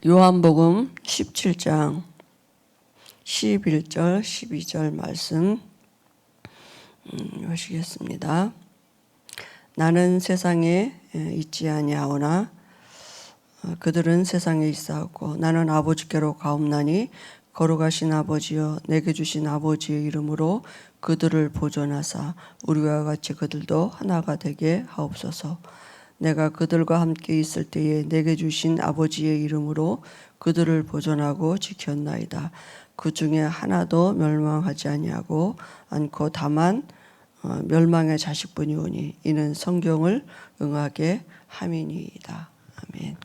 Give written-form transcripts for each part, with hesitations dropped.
요한복음 17장 11절 12절 말씀 보시겠습니다. 나는 세상에 있지 아니하오나 그들은 세상에 있사오고 나는 아버지께로 가옵나니 거룩하신 아버지여 내게 주신 아버지의 이름으로 그들을 보존하사 우리와 같이 그들도 하나가 되게 하옵소서. 내가 그들과 함께 있을 때에 내게 주신 아버지의 이름으로 그들을 보존하고 지켰나이다. 그 중에 하나도 멸망하지 않고 다만 멸망의 자식뿐이오니 이는 성경을 응하게 함이니이다. 아멘.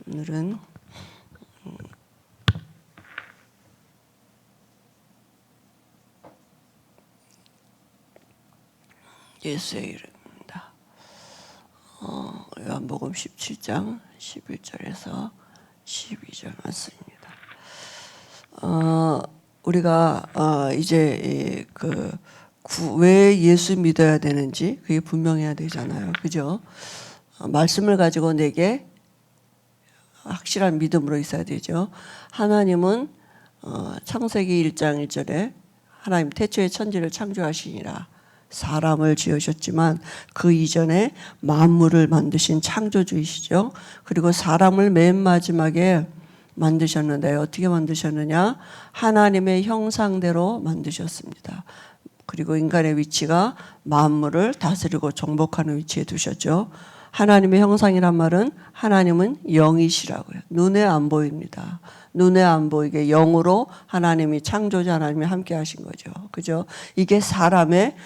오늘은 예수의 이름입니다. 요한복음 17장 11절에서 12절 말씀입니다. 우리가 이제 왜 예수 믿어야 되는지 그게 분명해야 되잖아요. 그죠? 말씀을 가지고 내게 확실한 믿음으로 있어야 되죠. 하나님은 창세기 1장 1절에 하나님 태초에 천지를 창조하시니라. 사람을 지으셨지만 그 이전에 만물을 만드신 창조주이시죠. 그리고 사람을 맨 마지막에 만드셨는데 어떻게 만드셨느냐? 하나님의 형상대로 만드셨습니다. 그리고 인간의 위치가 만물을 다스리고 정복하는 위치에 두셨죠. 하나님의 형상이란 말은 하나님은 영이시라고요. 눈에 안 보입니다. 눈에 안 보이게 영으로 하나님이 창조자 하나님이 함께 하신 거죠. 그죠? 이게 사람의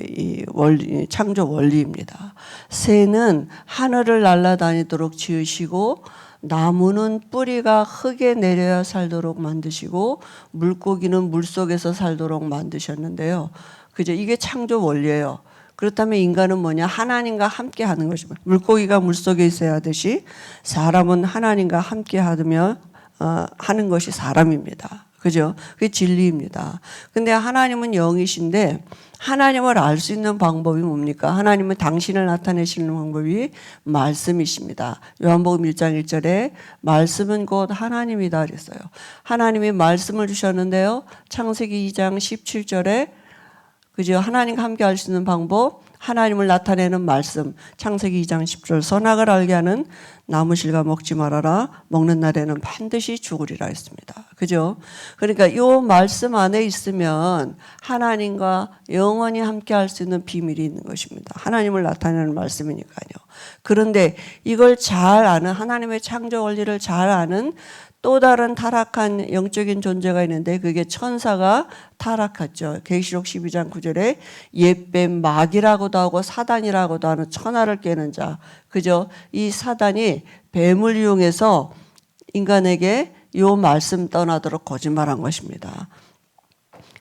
이 원리, 창조 원리입니다. 새는 하늘을 날아다니도록 지으시고 나무는 뿌리가 흙에 내려야 살도록 만드시고 물고기는 물속에서 살도록 만드셨는데요. 그죠? 이게 창조 원리예요. 그렇다면 인간은 뭐냐? 하나님과 함께 하는 것입니다. 물고기가 물속에 있어야 하듯이 사람은 하나님과 함께 하는 것이 사람입니다. 그죠? 그게 진리입니다. 근데 하나님은 영이신데 하나님을 알 수 있는 방법이 뭡니까? 하나님은 당신을 나타내시는 방법이 말씀이십니다. 요한복음 1장 1절에 말씀은 곧 하나님이다 그랬어요. 하나님이 말씀을 주셨는데요. 창세기 2장 17절에 그죠? 하나님과 함께 할 수 있는 방법, 하나님을 나타내는 말씀. 창세기 2장 10절 선악을 알게 하는 나무실과 먹지 말아라. 먹는 날에는 반드시 죽으리라 했습니다. 그죠? 그러니까 이 말씀 안에 있으면 하나님과 영원히 함께 할 수 있는 비밀이 있는 것입니다. 하나님을 나타내는 말씀이니까요. 그런데 이걸 잘 아는 하나님의 창조 원리를 잘 아는 또 다른 타락한 영적인 존재가 있는데 그게 천사가 타락했죠. 계시록 12장 9절에 옛뱀 마귀라고도 하고 사단이라고도 하는 천하를 깨는 자. 그죠? 이 사단이 뱀을 이용해서 인간에게 이 말씀 떠나도록 거짓말한 것입니다.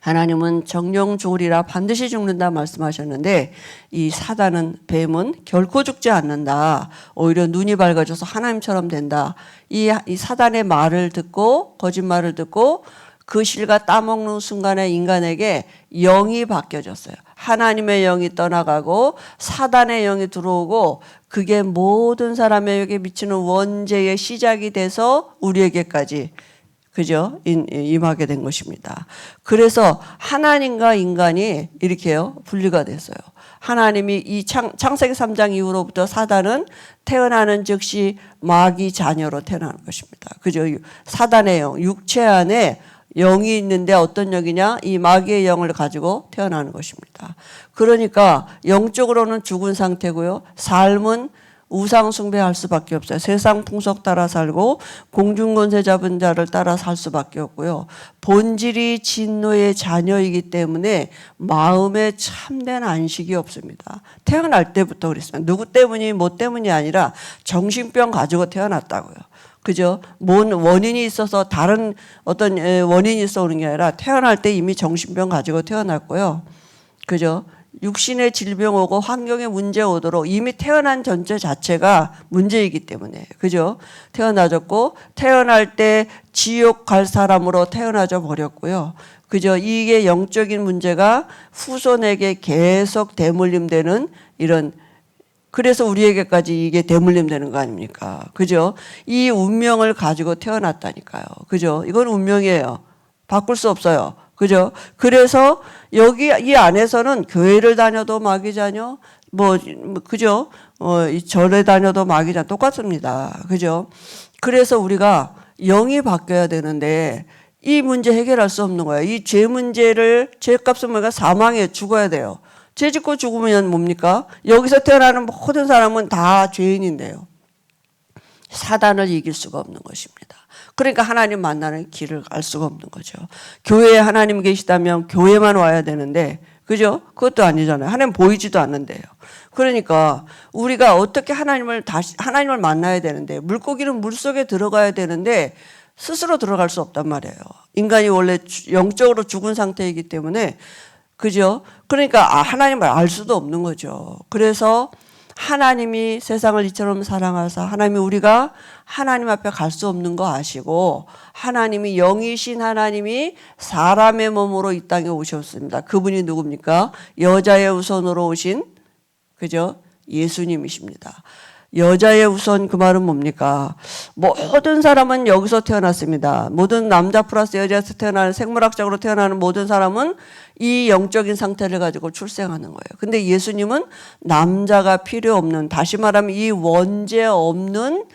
하나님은 정령 죽으리라 반드시 죽는다 말씀하셨는데 이 사단은 뱀은 결코 죽지 않는다. 오히려 눈이 밝아져서 하나님처럼 된다. 이 사단의 말을 듣고 거짓말을 듣고 그 실과 따먹는 순간에 인간에게 영이 바뀌어졌어요. 하나님의 영이 떠나가고 사단의 영이 들어오고 그게 모든 사람에게 미치는 원죄의 시작이 돼서 우리에게까지 그죠? 임하게 된 것입니다. 그래서 하나님과 인간이 이렇게요, 분리가 됐어요. 하나님이 이 창세기 3장 이후로부터 사단은 태어나는 즉시 마귀 자녀로 태어나는 것입니다. 그죠? 사단의 영, 육체 안에 영이 있는데 어떤 영이냐? 이 마귀의 영을 가지고 태어나는 것입니다. 그러니까 영적으로는 죽은 상태고요. 삶은 우상 숭배할 수밖에 없어요. 세상 풍속 따라 살고 공중권세 잡은 자를 따라 살 수밖에 없고요. 본질이 진노의 자녀이기 때문에 마음에 참된 안식이 없습니다. 태어날 때부터 그랬습니다. 누구 때문이 뭐 때문이 아니라 정신병 가지고 태어났다고요. 그죠? 뭔 원인이 있어서 다른 어떤 원인이 있어 오는 게 아니라 태어날 때 이미 정신병 가지고 태어났고요. 그죠? 육신의 질병 오고 환경에 문제 오도록 이미 태어난 전체 자체가 문제이기 때문에 그죠? 태어나졌고 태어날 때 지옥 갈 사람으로 태어나져 버렸고요. 그죠? 이게 영적인 문제가 후손에게 계속 대물림되는 이런 그래서 우리에게까지 이게 대물림 되는 거 아닙니까? 그죠? 이 운명을 가지고 태어났다니까요. 그죠? 이건 운명이에요. 바꿀 수 없어요. 그죠? 그래서 여기 이 안에서는 교회를 다녀도 마귀 자녀, 그죠? 이 절에 다녀도 마귀 자녀 똑같습니다. 그죠? 그래서 우리가 영이 바뀌어야 되는데 이 문제 해결할 수 없는 거예요. 이 죄 문제를, 죄값은 뭐가 사망에 죽어야 돼요. 죄 짓고 죽으면 뭡니까? 여기서 태어나는 모든 사람은 다 죄인인데요. 사단을 이길 수가 없는 것입니다. 그러니까 하나님 만나는 길을 알 수가 없는 거죠. 교회에 하나님 계시다면 교회만 와야 되는데, 그죠? 그것도 아니잖아요. 하나님 보이지도 않는데요. 그러니까 우리가 어떻게 하나님을 만나야 되는데, 물고기는 물속에 들어가야 되는데 스스로 들어갈 수 없단 말이에요. 인간이 원래 영적으로 죽은 상태이기 때문에, 그죠? 그러니까 하나님을 알 수도 없는 거죠. 그래서 하나님이 세상을 이처럼 사랑하사 하나님이 우리가 하나님 앞에 갈 수 없는 거 아시고 하나님이 영이신 하나님이 사람의 몸으로 이 땅에 오셨습니다. 그분이 누굽니까? 여자의 우선으로 오신, 그죠? 예수님이십니다. 여자의 우선, 그 말은 뭡니까? 모든 사람은 여기서 태어났습니다. 모든 남자 플러스 여자에서 태어나는, 생물학적으로 태어나는 모든 사람은 이 영적인 상태를 가지고 출생하는 거예요. 근데 예수님은 남자가 필요 없는, 다시 말하면 이 원죄 없는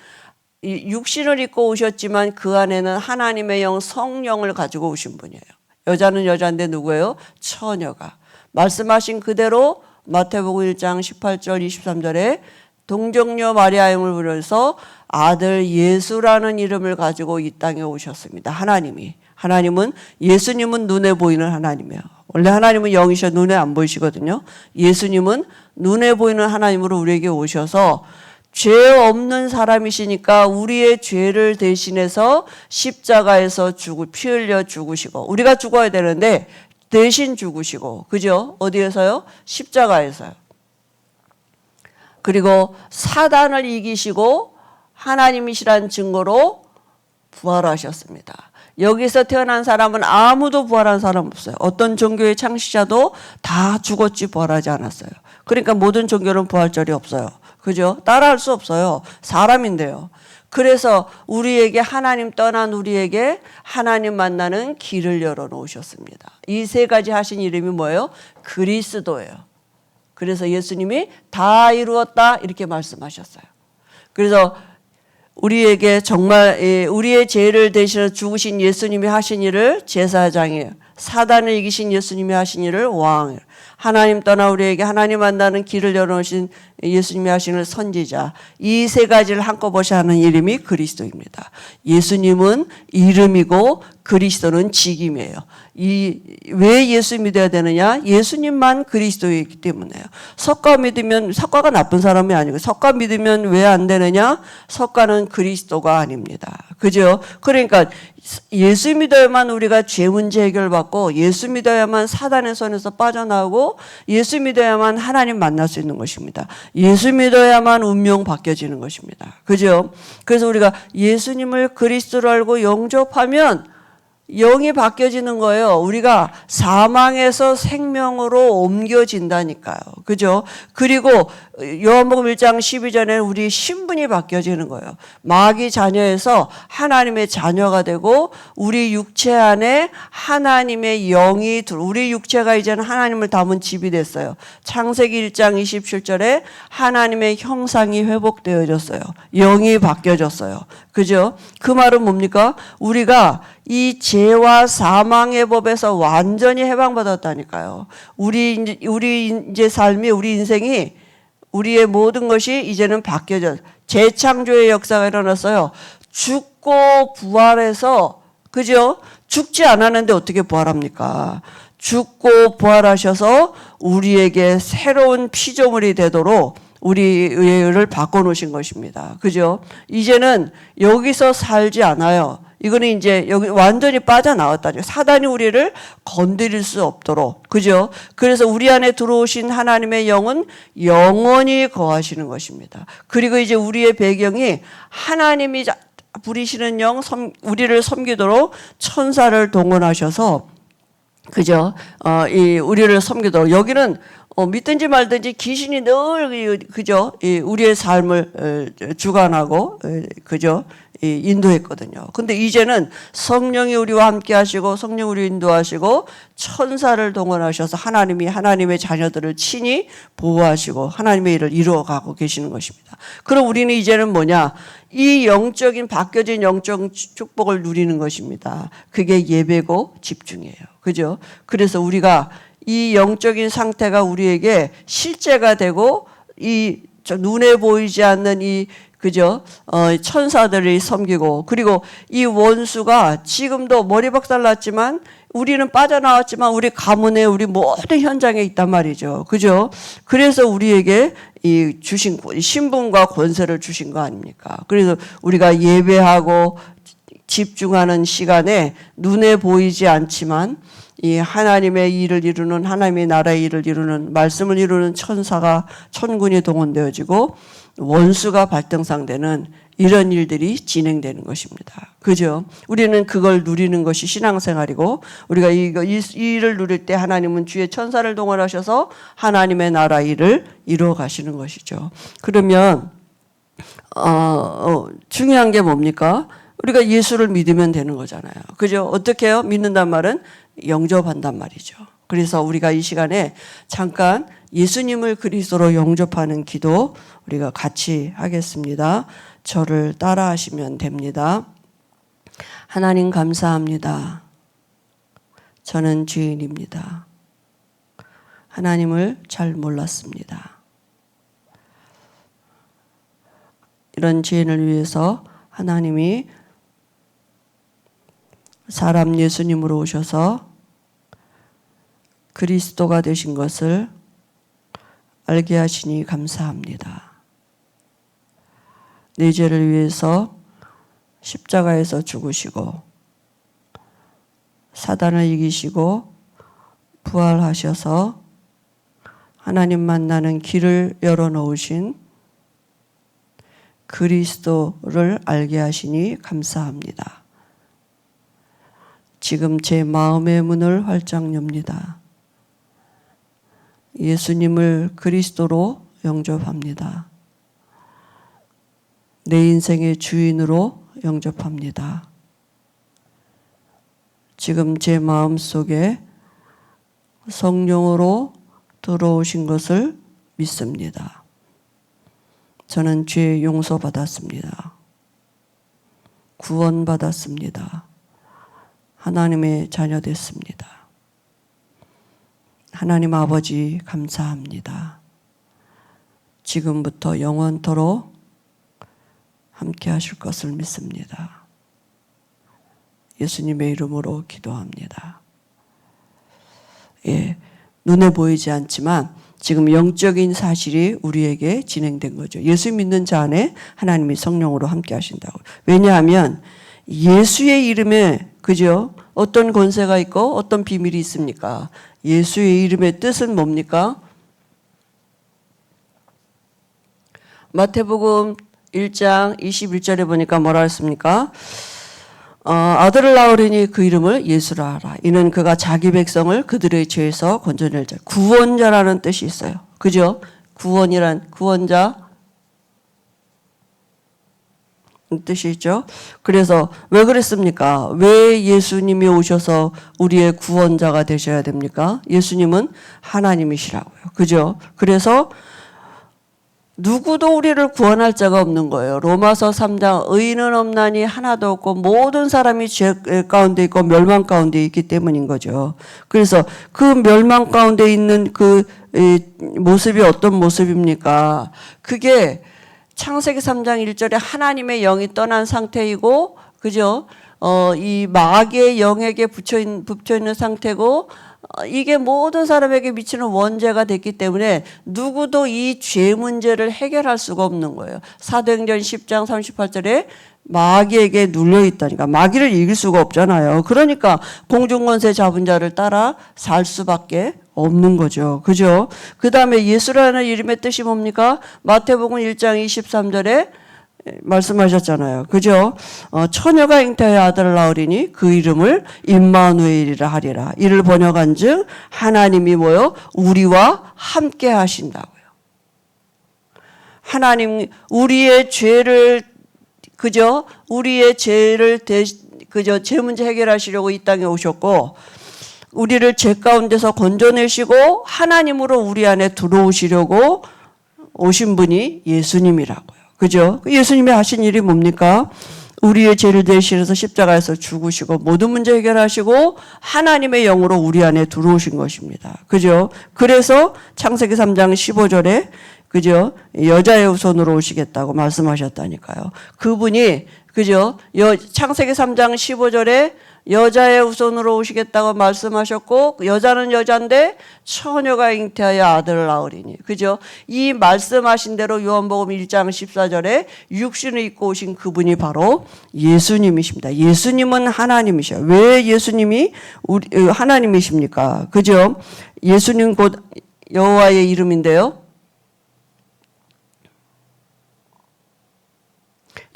육신을 입고 오셨지만 그 안에는 하나님의 영, 성령을 가지고 오신 분이에요. 여자는 여자인데 누구예요? 처녀가. 말씀하신 그대로 마태복음 1장 18절 23절에 동정녀 마리아임을 부려서 아들 예수라는 이름을 가지고 이 땅에 오셨습니다. 하나님은, 예수님은 눈에 보이는 하나님이에요. 원래 하나님은 영이셔 눈에 안 보이시거든요. 예수님은 눈에 보이는 하나님으로 우리에게 오셔서 죄 없는 사람이시니까 우리의 죄를 대신해서 십자가에서 피 흘려 죽으시고, 우리가 죽어야 되는데 대신 죽으시고, 그죠? 어디에서요? 십자가에서요. 그리고 사단을 이기시고 하나님이시란 증거로 부활하셨습니다. 여기서 태어난 사람은 아무도 부활한 사람 없어요. 어떤 종교의 창시자도 다 죽었지 부활하지 않았어요. 그러니까 모든 종교는 부활절이 없어요. 그죠? 따라할 수 없어요. 사람인데요. 그래서 우리에게, 하나님 떠난 우리에게 하나님 만나는 길을 열어놓으셨습니다. 이 세 가지 하신 이름이 뭐예요? 그리스도예요. 그래서 예수님이 다 이루었다 이렇게 말씀하셨어요. 그래서 우리에게 정말 우리의 죄를 대신해 죽으신 예수님이 하신 일을 제사장이에요. 사단을 이기신 예수님이 하신 일을 왕이에요. 하나님 떠나 우리에게 하나님 만나는 길을 열어놓으신 예수님이 하시는 선지자, 이 세 가지를 한꺼번에 하는 이름이 그리스도입니다. 예수님은 이름이고 그리스도는 직임이에요. 왜 예수 믿어야 되느냐? 예수님만 그리스도이기 때문에요. 석가 믿으면, 석가가 나쁜 사람이 아니고, 석가 믿으면 왜 안 되느냐? 석가는 그리스도가 아닙니다. 그죠? 그러니까 예수 믿어야만 우리가 죄 문제 해결받고, 예수 믿어야만 사단의 손에서 빠져나오고, 예수 믿어야만 하나님 만날 수 있는 것입니다. 예수 믿어야만 운명 바뀌어지는 것입니다. 그죠? 그래서 우리가 예수님을 그리스도로 알고 영접하면 영이 바뀌어지는 거예요. 우리가 사망에서 생명으로 옮겨진다니까요. 그죠? 그리고 요한복음 1장 12절에 우리 신분이 바뀌어지는 거예요. 마귀 자녀에서 하나님의 자녀가 되고 우리 육체 안에 하나님의 영이 우리 육체가 이제는 하나님을 담은 집이 됐어요. 창세기 1장 27절에 하나님의 형상이 회복되어졌어요. 영이 바뀌어졌어요. 그죠? 그 말은 뭡니까? 우리가 이 죄와 사망의 법에서 완전히 해방받았다니까요. 우리 이제 삶이, 우리 인생이, 우리의 모든 것이 이제는 바뀌어져. 재창조의 역사가 일어났어요. 죽고 부활해서, 그죠? 죽지 않았는데 어떻게 부활합니까? 죽고 부활하셔서 우리에게 새로운 피조물이 되도록 우리를 바꿔놓으신 것입니다. 그죠? 이제는 여기서 살지 않아요. 이거는 이제 여기 완전히 빠져나왔다죠. 사단이 우리를 건드릴 수 없도록. 그죠? 그래서 우리 안에 들어오신 하나님의 영은 영원히 거하시는 것입니다. 그리고 이제 우리의 배경이 하나님이 부리시는 영, 우리를 섬기도록 천사를 동원하셔서, 그죠? 우리를 섬기도록. 여기는 믿든지 말든지 귀신이 늘 그죠? 우리의 삶을 주관하고 그죠? 인도했거든요. 근데 이제는 성령이 우리와 함께 하시고 성령 우리 인도하시고 천사를 동원하셔서 하나님이 하나님의 자녀들을 친히 보호하시고 하나님의 일을 이루어가고 계시는 것입니다. 그럼 우리는 이제는 뭐냐? 이 영적인 바뀌어진 영적 축복을 누리는 것입니다. 그게 예배고 집중이에요. 그죠? 그래서 우리가 이 영적인 상태가 우리에게 실제가 되고 이 눈에 보이지 않는 이 그죠? 천사들이 섬기고 그리고 이 원수가 지금도 머리박살 났지만 우리는 빠져나왔지만 우리 가문에 우리 모든 현장에 있단 말이죠. 그죠? 그래서 우리에게 이 주신 신분과 권세를 주신 거 아닙니까? 그래서 우리가 예배하고 집중하는 시간에 눈에 보이지 않지만 이 하나님의 일을 이루는 하나님의 나라의 일을 이루는 말씀을 이루는 천사가 천군이 동원되어지고 원수가 발등상되는 이런 일들이 진행되는 것입니다. 그죠? 우리는 그걸 누리는 것이 신앙생활이고 우리가 이 일을 누릴 때 하나님은 주의 천사를 동원하셔서 하나님의 나라 일을 이루어 가시는 것이죠. 그러면 중요한 게 뭡니까? 우리가 예수를 믿으면 되는 거잖아요. 그죠? 어떻게 해요? 믿는단 말은 영접한단 말이죠. 그래서 우리가 이 시간에 잠깐 예수님을 그리스도로 영접하는 기도 우리가 같이 하겠습니다. 저를 따라 하시면 됩니다. 하나님 감사합니다. 저는 죄인입니다. 하나님을 잘 몰랐습니다. 이런 죄인을 위해서 하나님이 사람 예수님으로 오셔서 그리스도가 되신 것을 알게 하시니 감사합니다. 내 죄를 위해서 십자가에서 죽으시고 사단을 이기시고 부활하셔서 하나님 만나는 길을 열어놓으신 그리스도를 알게 하시니 감사합니다. 지금 제 마음의 문을 활짝 엽니다. 예수님을 그리스도로 영접합니다. 내 인생의 주인으로 영접합니다. 지금 제 마음 속에 성령으로 들어오신 것을 믿습니다. 저는 죄 용서받았습니다. 구원받았습니다. 하나님의 자녀 됐습니다. 하나님 아버지 감사합니다. 지금부터 영원토록 함께 하실 것을 믿습니다. 예수님의 이름으로 기도합니다. 예, 눈에 보이지 않지만 지금 영적인 사실이 우리에게 진행된 거죠. 예수 믿는 자 안에 하나님이 성령으로 함께 하신다고. 왜냐하면 예수의 이름에 그죠? 어떤 권세가 있고 어떤 비밀이 있습니까? 예수의 이름의 뜻은 뭡니까? 마태복음 1장 21절에 보니까 뭐라 했습니까? 아들을 낳으리니 그 이름을 예수라 하라. 이는 그가 자기 백성을 그들의 죄에서 건져낼 자. 구원자라는 뜻이 있어요. 그죠? 구원이란 구원자 뜻이 있죠. 그래서 왜 그랬습니까? 왜 예수님이 오셔서 우리의 구원자가 되셔야 됩니까? 예수님은 하나님이시라고요. 그죠? 그래서 누구도 우리를 구원할 자가 없는 거예요. 로마서 3장 의인은 없나니 하나도 없고 모든 사람이 죄 가운데 있고 멸망 가운데 있기 때문인 거죠. 그래서 그 멸망 가운데 있는 그 모습이 어떤 모습입니까? 그게 창세기 3장 1절에 하나님의 영이 떠난 상태이고, 그죠? 이 마귀의 영에게 붙여 있는 상태고, 이게 모든 사람에게 미치는 원죄가 됐기 때문에 누구도 이 죄 문제를 해결할 수가 없는 거예요. 사도행전 10장 38절에 마귀에게 눌려있다니까. 마귀를 이길 수가 없잖아요. 그러니까 공중권세 잡은 자를 따라 살 수밖에 없는 거죠. 그죠? 그 다음에 예수라는 이름의 뜻이 뭡니까? 마태복음 1장 23절에 말씀하셨잖아요. 그죠? 처녀가 잉태하여 아들을 낳으리니 그 이름을 임마누엘이라 하리라. 이를 번역한즉 하나님이 뭐요? 우리와 함께 하신다고요. 하나님 우리의 죄를 그죠? 우리의 죄를 그죠? 죄 문제 해결하시려고 이 땅에 오셨고 우리를 죄 가운데서 건져내시고 하나님으로 우리 안에 들어오시려고 오신 분이 예수님이라고요. 그죠? 예수님이 하신 일이 뭡니까? 우리의 죄를 대신해서 십자가에서 죽으시고 모든 문제 해결하시고 하나님의 영으로 우리 안에 들어오신 것입니다. 그죠? 그래서 창세기 3장 15절에 그죠? 여자의 후손으로 오시겠다고 말씀하셨다니까요. 그분이 그죠? 창세기 3장 15절에 여자의 후손으로 오시겠다고 말씀하셨고 여자는 여자인데 처녀가 잉태하여 아들을 낳으리니 그죠? 이 말씀하신 대로 요한복음 1장 14절에 육신을 입고 오신 그분이 바로 예수님이십니다. 예수님은 하나님이셔요. 왜 예수님이 하나님이십니까? 그죠? 예수님 곧 여호와의 이름인데요.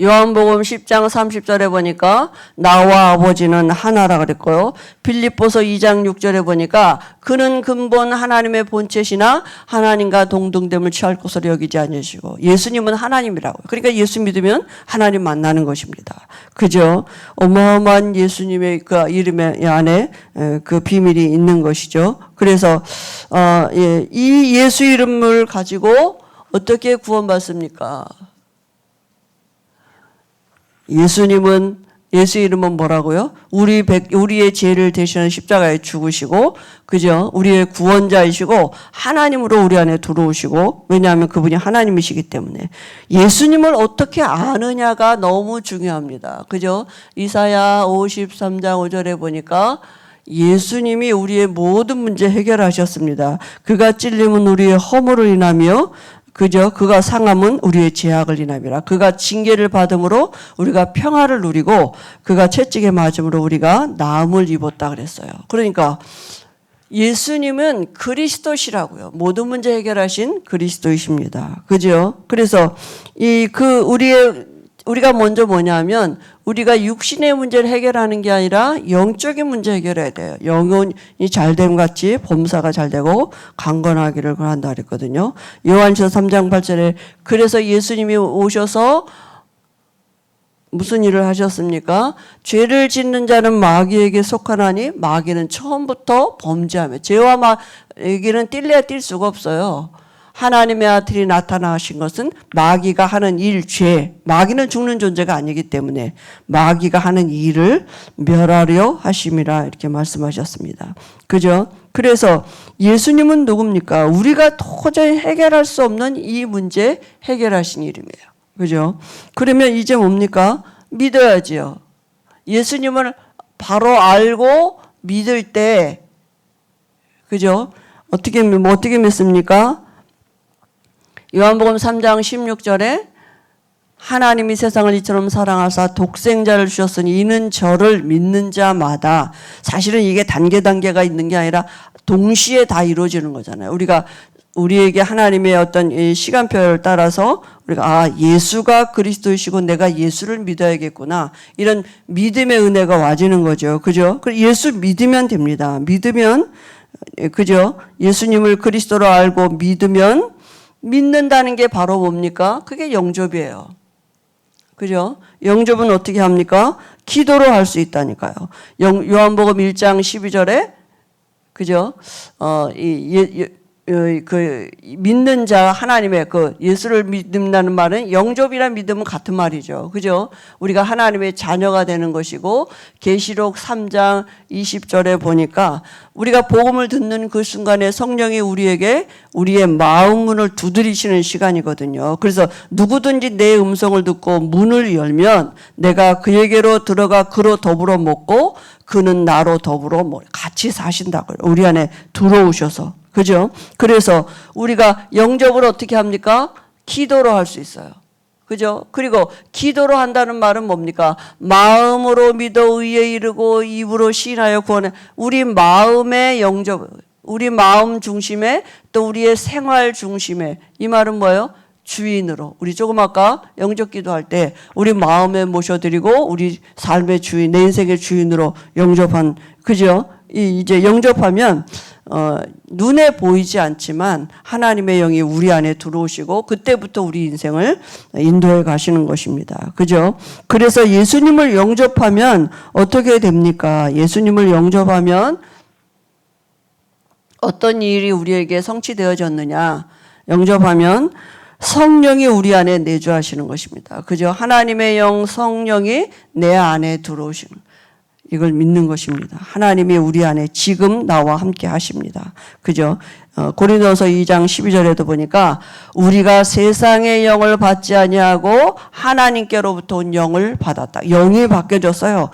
요한복음 10장 30절에 보니까 나와 아버지는 하나라 그랬고요. 빌립보서 2장 6절에 보니까 그는 근본 하나님의 본체시나 하나님과 동등됨을 취할 것으로 여기지 않으시고 예수님은 하나님이라고요. 그러니까 예수 믿으면 하나님 만나는 것입니다. 그죠? 어마어마한 예수님의 그 이름 안에 그 비밀이 있는 것이죠. 그래서 이 예수 이름을 가지고 어떻게 구원받습니까? 예수 이름은 뭐라고요? 우리의 죄를 대신한 십자가에 죽으시고, 그죠? 우리의 구원자이시고, 하나님으로 우리 안에 들어오시고, 왜냐하면 그분이 하나님이시기 때문에. 예수님을 어떻게 아느냐가 너무 중요합니다. 그죠? 이사야 53장 5절에 보니까, 예수님이 우리의 모든 문제 해결하셨습니다. 그가 찔림은 우리의 허물을 인하며, 그죠? 그가 상함은 우리의 죄악을 인함이라. 그가 징계를 받음으로 우리가 평화를 누리고 그가 채찍에 맞음으로 우리가 나음을 입었다 그랬어요. 그러니까 예수님은 그리스도시라고요. 모든 문제 해결하신 그리스도이십니다. 그죠? 그래서 우리가 먼저 뭐냐면 우리가 육신의 문제를 해결하는 게 아니라 영적인 문제 해결해야 돼요. 영혼이 잘됨 같이 범사가 잘 되고 강건하기를 한다 그랬거든요. 요한일서 3장 8절에 그래서 예수님이 오셔서 무슨 일을 하셨습니까? 죄를 짓는 자는 마귀에게 속하나니 마귀는 처음부터 범죄하며 죄와 마귀는 뛸래야 뛸 수가 없어요. 하나님의 아들이 나타나신 것은 마귀가 하는 일, 죄, 마귀는 죽는 존재가 아니기 때문에 마귀가 하는 일을 멸하려 하심이라 이렇게 말씀하셨습니다. 그죠? 그래서 예수님은 누굽니까? 우리가 도저히 해결할 수 없는 이 문제 해결하신 이름이에요. 그죠? 그러면 이제 뭡니까? 믿어야지요. 예수님을 바로 알고 믿을 때, 그죠? 어떻게 믿습니까? 요한복음 3장 16절에 하나님이 세상을 이처럼 사랑하사 독생자를 주셨으니 이는 저를 믿는 자마다 사실은 이게 단계가 있는 게 아니라 동시에 다 이루어지는 거잖아요. 우리에게 하나님의 어떤 시간표를 따라서 우리가 예수가 그리스도이시고 내가 예수를 믿어야겠구나. 이런 믿음의 은혜가 와지는 거죠. 그죠? 예수 믿으면 됩니다. 믿으면 그죠? 예수님을 그리스도로 알고 믿는다는 게 바로 뭡니까? 그게 영접이에요. 그죠? 영접은 어떻게 합니까? 기도로 할 수 있다니까요. 요한복음 1장 12절에 그죠? 믿는 자 하나님의 예수를 믿는다는 말은 영접이란 믿음은 같은 말이죠. 그죠? 우리가 하나님의 자녀가 되는 것이고 계시록 3장 20절에 보니까 우리가 복음을 듣는 그 순간에 성령이 우리에게 우리의 마음 문을 두드리시는 시간이거든요. 그래서 누구든지 내 음성을 듣고 문을 열면 내가 그에게로 들어가 그로 더불어 먹고 그는 나로 더불어 같이 사신다고요. 우리 안에 들어오셔서. 그죠? 그래서 우리가 영접을 어떻게 합니까? 기도로 할 수 있어요. 그죠? 그리고 기도로 한다는 말은 뭡니까? 마음으로 믿어 의에 이르고 입으로 시인하여 구원해. 우리 마음의 영접, 우리 마음 중심에 또 우리의 생활 중심에 이 말은 뭐예요? 주인으로, 우리 조금 아까 영접 기도할 때 우리 마음에 모셔드리고 우리 삶의 주인, 내 인생의 주인으로 영접한, 그죠? 이제 영접하면 눈에 보이지 않지만 하나님의 영이 우리 안에 들어오시고 그때부터 우리 인생을 인도해 가시는 것입니다. 그죠? 그래서 예수님을 영접하면 어떻게 됩니까? 예수님을 영접하면 어떤 일이 우리에게 성취되어졌느냐? 영접하면 성령이 우리 안에 내주하시는 것입니다. 그죠? 하나님의 영 성령이 내 안에 들어오시는, 이걸 믿는 것입니다. 하나님이 우리 안에 지금 나와 함께 하십니다. 그죠? 고린도서 2장 12절에도 보니까 우리가 세상의 영을 받지 아니하고 하나님께로부터 온 영을 받았다. 영이 바뀌어졌어요.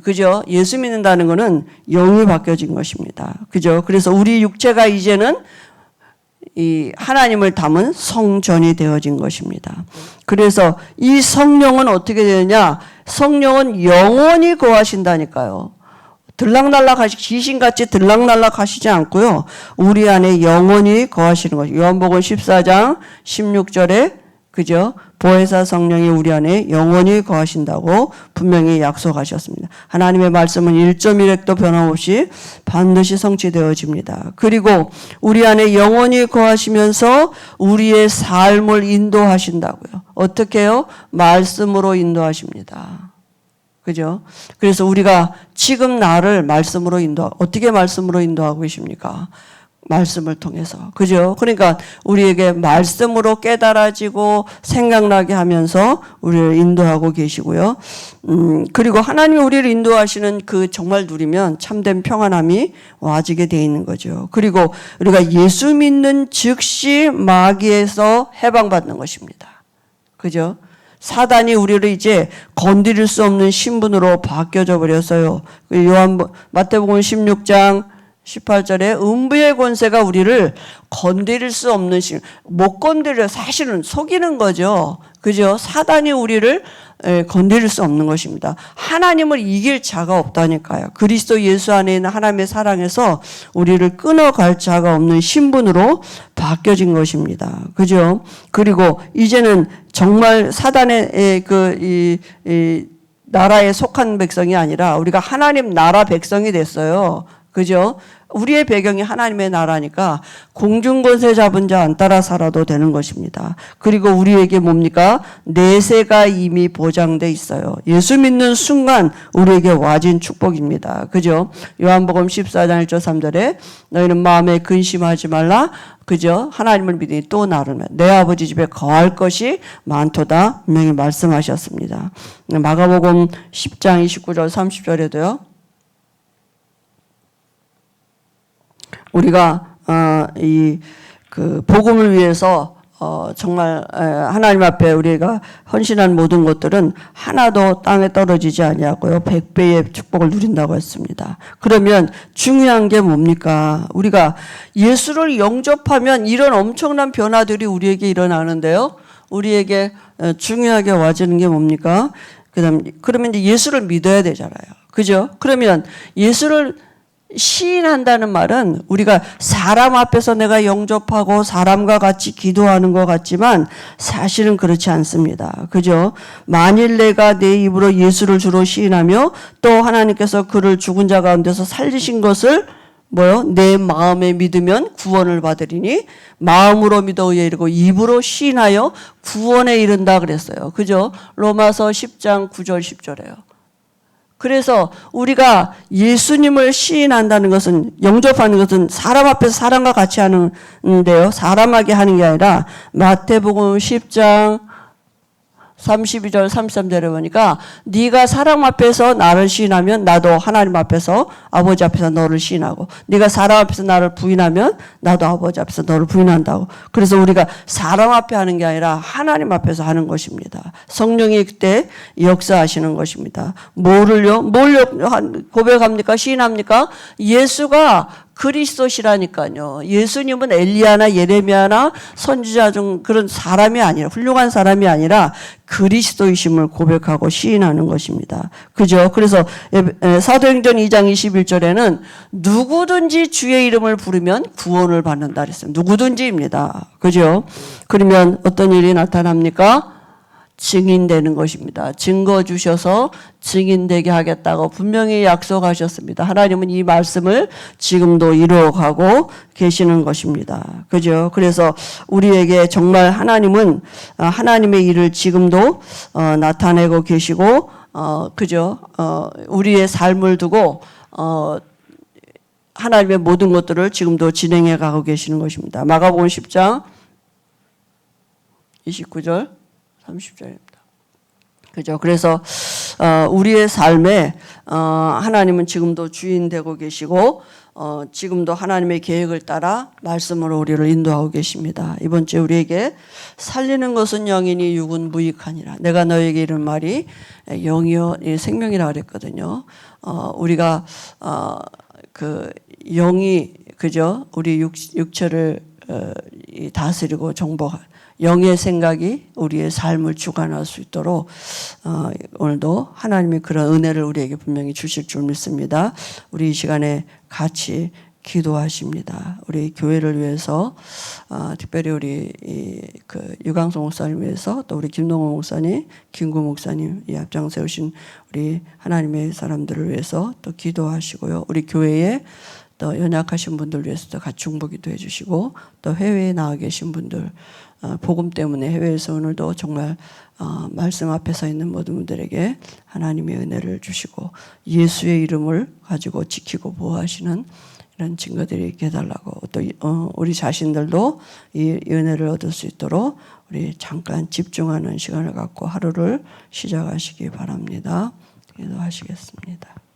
그죠? 예수 믿는다는 것은 영이 바뀌어진 것입니다. 그죠? 그래서 우리 육체가 이제는 이 하나님을 담은 성전이 되어진 것입니다. 그래서 이 성령은 어떻게 되느냐? 성령은 영원히 거하신다니까요. 들락날락 귀신같이 들락날락 하시지 않고요. 우리 안에 영원히 거하시는 거죠. 요한복음 14장 16절에 그죠? 보혜사 성령이 우리 안에 영원히 거하신다고 분명히 약속하셨습니다. 하나님의 말씀은 1.1획도 변함없이 반드시 성취되어집니다. 그리고 우리 안에 영원히 거하시면서 우리의 삶을 인도하신다고요. 어떻게 해요? 말씀으로 인도하십니다. 그죠? 그래서 우리가 지금 나를 말씀으로 어떻게 말씀으로 인도하고 계십니까? 말씀을 통해서. 그죠? 그러니까 우리에게 말씀으로 깨달아지고 생각나게 하면서 우리를 인도하고 계시고요. 그리고 하나님이 우리를 인도하시는 그 정말 누리면 참된 평안함이 와지게 돼 있는 거죠. 그리고 우리가 예수 믿는 즉시 마귀에서 해방받는 것입니다. 그죠? 사단이 우리를 이제 건드릴 수 없는 신분으로 바뀌어져 버렸어요. 마태복음 16장 18절에 음부의 권세가 우리를 건드릴 수 없는 못 건드려, 사실은 속이는 거죠. 그죠? 사단이 우리를 건드릴 수 없는 것입니다. 하나님을 이길 자가 없다니까요. 그리스도 예수 안에 있는 하나님의 사랑에서 우리를 끊어갈 자가 없는 신분으로 바뀌어진 것입니다. 그죠? 그리고 이제는 정말 사단의 나라에 속한 백성이 아니라 우리가 하나님 나라 백성이 됐어요. 그죠? 우리의 배경이 하나님의 나라니까 공중권세 잡은 자 안 따라 살아도 되는 것입니다. 그리고 우리에게 뭡니까? 내세가 이미 보장돼 있어요. 예수 믿는 순간 우리에게 와진 축복입니다. 그죠? 요한복음 14장 1절 3절에 너희는 마음에 근심하지 말라. 그죠? 하나님을 믿으니 또 나를 내 아버지 집에 거할 것이 많도다. 분명히 말씀하셨습니다. 마가복음 10장 29절 30절에도요. 우리가 그 복음을 위해서 정말 하나님 앞에 우리가 헌신한 모든 것들은 하나도 땅에 떨어지지 아니하고요 100배의 축복을 누린다고 했습니다. 그러면 중요한 게 뭡니까? 우리가 예수를 영접하면 이런 엄청난 변화들이 우리에게 일어나는데요. 우리에게 중요하게 와지는 게 뭡니까? 그러면 이제 예수를 믿어야 되잖아요. 그죠? 그러면 예수를 시인한다는 말은 우리가 사람 앞에서 내가 영접하고 사람과 같이 기도하는 것 같지만 사실은 그렇지 않습니다. 그죠? 만일 내가 내 입으로 예수를 주로 시인하며 또 하나님께서 그를 죽은 자 가운데서 살리신 것을 내 마음에 믿으면 구원을 받으리니 마음으로 믿어 의에 이르고 입으로 시인하여 구원에 이른다 그랬어요. 그죠? 로마서 10장 9절 10절에요. 그래서 우리가 예수님을 시인한다는 것은, 영접하는 것은 사람 앞에서 사람과 같이 하는데요. 사람하게 하는 게 아니라 마태복음 10장 32절 33절에 보니까 네가 사람 앞에서 나를 시인하면 나도 하나님 앞에서 아버지 앞에서 너를 시인하고, 네가 사람 앞에서 나를 부인하면 나도 아버지 앞에서 너를 부인한다고. 그래서 우리가 사람 앞에 하는 게 아니라 하나님 앞에서 하는 것입니다. 성령이 그때 역사하시는 것입니다. 뭘 고백합니까? 시인합니까? 예수가 그리스도시라니까요. 예수님은 엘리야나 예레미야나 선지자 중 그런 사람이 아니라, 훌륭한 사람이 아니라 그리스도이심을 고백하고 시인하는 것입니다. 그죠? 그래서 사도행전 2장 21절에는 누구든지 주의 이름을 부르면 구원을 받는다 그랬어요. 누구든지입니다. 그죠? 그러면 어떤 일이 나타납니까? 증인되는 것입니다. 증거 주셔서 증인되게 하겠다고 분명히 약속하셨습니다. 하나님은 이 말씀을 지금도 이루어가고 계시는 것입니다. 그죠? 그래서 우리에게 정말 하나님은 하나님의 일을 지금도 나타내고 계시고, 그죠? 우리의 삶을 두고 하나님의 모든 것들을 지금도 진행해 가고 계시는 것입니다. 마가복음 10장 29절 30절입니다. 그죠? 그래서 우리의 삶에 하나님은 지금도 주인 되고 계시고 지금도 하나님의 계획을 따라 말씀으로 우리를 인도하고 계십니다. 이번 주에 우리에게 살리는 것은 영이니 육은 무익하니라. 내가 너에게 이런 말이 영이요 생명이라 그랬거든요. 우리가 그 영이 그죠? 우리 육체를 다스리고 정복할 영의 생각이 우리의 삶을 주관할 수 있도록 오늘도 하나님의 그런 은혜를 우리에게 분명히 주실 줄 믿습니다. 우리 이 시간에 같이 기도하십니다. 우리 교회를 위해서 특별히 우리 그 유광성 목사님 위해서 또 우리 김동호 목사님, 김구 목사님 이 앞장 세우신 우리 하나님의 사람들을 위해서 또 기도하시고요. 우리 교회에 또 연약하신 분들 위해서도 같이 중보기도 해주시고 또 해외에 나와 계신 분들 복음 때문에 해외에서 오늘도 정말 말씀 앞에 서 있는 모든 분들에게 하나님의 은혜를 주시고 예수의 이름을 가지고 지키고 보호하시는 이런 증거들이 있게 해달라고 또 우리 자신들도 이 은혜를 얻을 수 있도록 우리 잠깐 집중하는 시간을 갖고 하루를 시작하시기 바랍니다. 기도하시겠습니다.